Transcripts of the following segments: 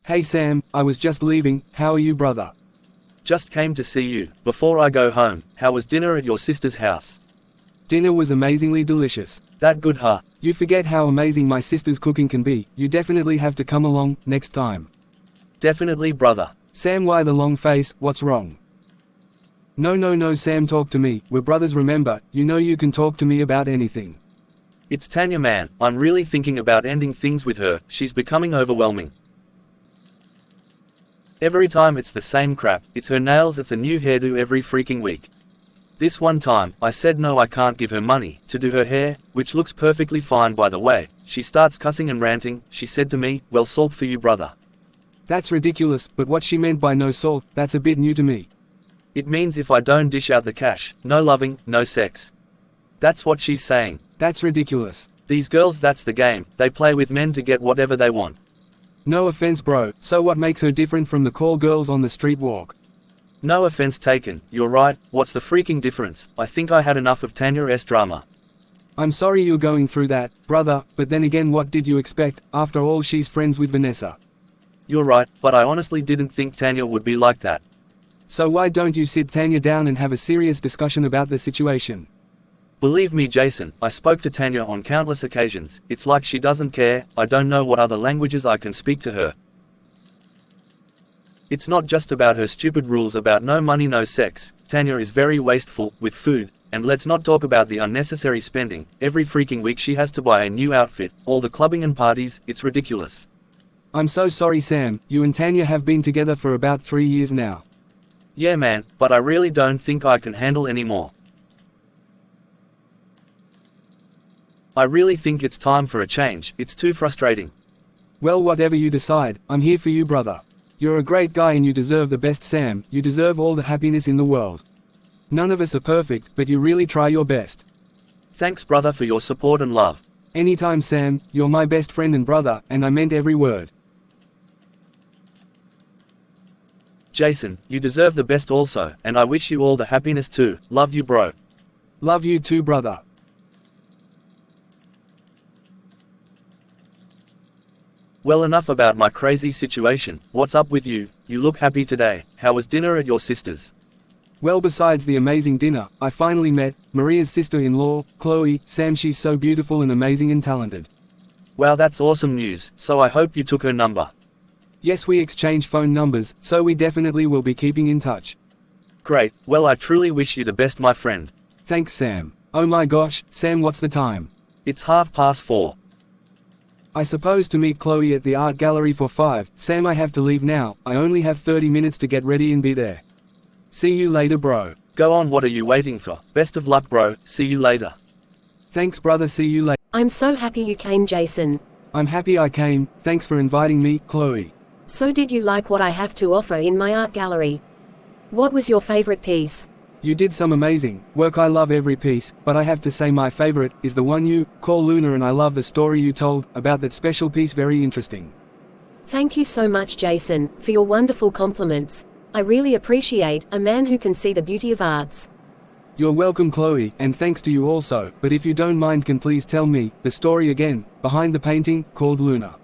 Hey Sam, I was just leaving, how are you brother? Just came to see you. Before I go home, how was dinner at your sister's house? Dinner was amazingly delicious. That good huh? You forget how amazing my sister's cooking can be, you definitely have to come along, next time. Definitely brother. Sam, why the long face, what's wrong? No Sam, talk to me, we're brothers remember, you know you can talk to me about anything. It's Tanya man, I'm really thinking about ending things with her, she's becoming overwhelming. Every time it's the same crap, it's her nails, it's a new hairdo every freaking week. This one time, I said no, I can't give her money to do her hair, which looks perfectly fine by the way. She starts cussing and ranting, she said to me, well salt for you brother. That's ridiculous, but what she meant by no salt, that's a bit new to me. It means if I don't dish out the cash, no loving, no sex. That's what she's saying. That's ridiculous. These girls, that's the game, they play with men to get whatever they want. No offense bro, so what makes her different from the call girls on the street walk? No offense taken, you're right, what's the freaking difference? I think I had enough of Tanya's drama. I'm sorry you're going through that, brother, but then again what did you expect, after all she's friends with Vanessa. You're right, but I honestly didn't think Tanya would be like that. So why don't you sit Tanya down and have a serious discussion about the situation? Believe me Jason, I spoke to Tanya on countless occasions, it's like she doesn't care, I don't know what other languages I can speak to her. It's not just about her stupid rules about no money no sex, Tanya is very wasteful, with food, and let's not talk about the unnecessary spending, every freaking week she has to buy a new outfit, all the clubbing and parties, it's ridiculous. I'm so sorry Sam, you and Tanya have been together for about 3 years now. Yeah man, but I really don't think I can handle anymore. I really think it's time for a change, it's too frustrating. Well whatever you decide, I'm here for you brother. You're a great guy and you deserve the best Sam, you deserve all the happiness in the world. None of us are perfect, but you really try your best. Thanks brother for your support and love. Anytime Sam, you're my best friend and brother, and I meant every word. Jason, you deserve the best also, and I wish you all the happiness too, love you bro. Love you too brother. Well enough about my crazy situation, what's up with you, you look happy today, how was dinner at your sister's? Well besides the amazing dinner, I finally met Maria's sister-in-law, Chloe. Sam, she's so beautiful and amazing and talented. Wow, that's awesome news, so I hope you took her number. Yes, we exchanged phone numbers, so we definitely will be keeping in touch. Great, well I truly wish you the best my friend. Thanks Sam. Oh my gosh, Sam, what's the time? It's 4:30. I suppose to meet Chloe at the art gallery for 5. Sam, I have to leave now, I only have 30 minutes to get ready and be there. See you later bro. Go on, what are you waiting for? Best of luck bro, see you later. Thanks brother, see you later. I'm so happy you came Jason. I'm happy I came, thanks for inviting me, Chloe. So did you like what I have to offer in my art gallery? What was your favorite piece? You did some amazing work, I love every piece, but I have to say my favorite is the one you call Luna, and I love the story you told about that special piece, very interesting. Thank you so much Jason, for your wonderful compliments. I really appreciate a man who can see the beauty of arts. You're welcome Chloe, and thanks to you also, but if you don't mind, can please tell me the story again, behind the painting called Luna.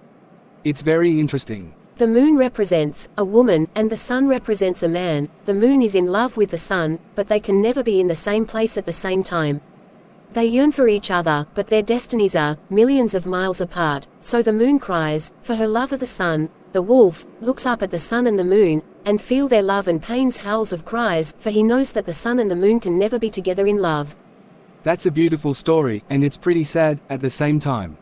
It's very interesting. The moon represents a woman, and the sun represents a man. The moon is in love with the sun, but they can never be in the same place at the same time. They yearn for each other, but their destinies are millions of miles apart. So the moon cries for her love of the sun. The wolf looks up at the sun and the moon, and feel their love, and pains howls of cries, for he knows that the sun and the moon can never be together in love. That's a beautiful story, and it's pretty sad at the same time.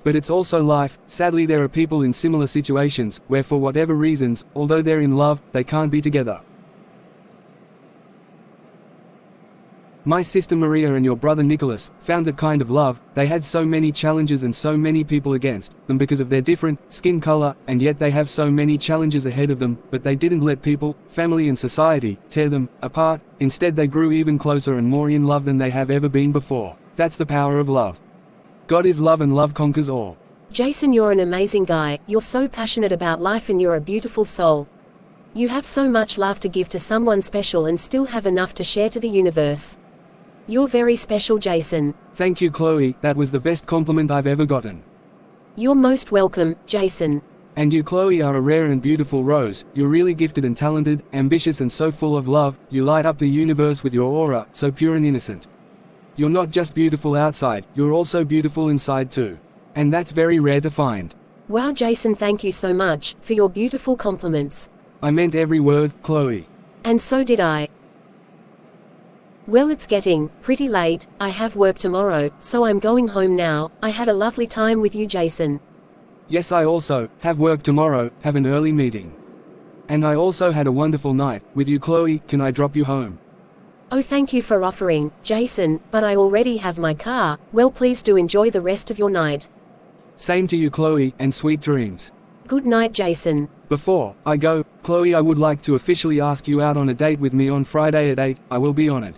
But it's also life. Sadly, there are people in similar situations, where for whatever reasons, although they're in love, they can't be together. My sister Maria and your brother Nicholas found that kind of love. They had so many challenges and so many people against them because of their different skin color, and yet they have so many challenges ahead of them, but they didn't let people, family and society tear them apart. Instead, they grew even closer and more in love than they have ever been before. That's the power of love. God is love and love conquers all. Jason, you're an amazing guy. You're so passionate about life and you're a beautiful soul. You have so much love to give to someone special and still have enough to share to the universe. You're very special, Jason. Thank you, Chloe. That was the best compliment I've ever gotten. You're most welcome, Jason. And you, Chloe, are a rare and beautiful rose. You're really gifted and talented, ambitious and so full of love. You light up the universe with your aura, so pure and innocent. You're not just beautiful outside, you're also beautiful inside too. And that's very rare to find. Wow, Jason, thank you so much for your beautiful compliments. I meant every word, Chloe. And so did I. Well, it's getting pretty late. I have work tomorrow, so I'm going home now. I had a lovely time with you, Jason. Yes, I also have work tomorrow, have an early meeting. And I also had a wonderful night with you, Chloe. Can I drop you home? Oh, thank you for offering, Jason, but I already have my car. Well, please do enjoy the rest of your night. Same to you, Chloe, and sweet dreams. Good night, Jason. Before I go, Chloe, I would like to officially ask you out on a date with me on Friday at 8. I will be on it.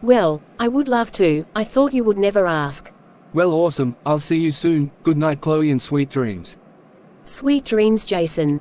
Well, I would love to. I thought you would never ask. Well, awesome. I'll see you soon. Good night, Chloe, and sweet dreams. Sweet dreams, Jason.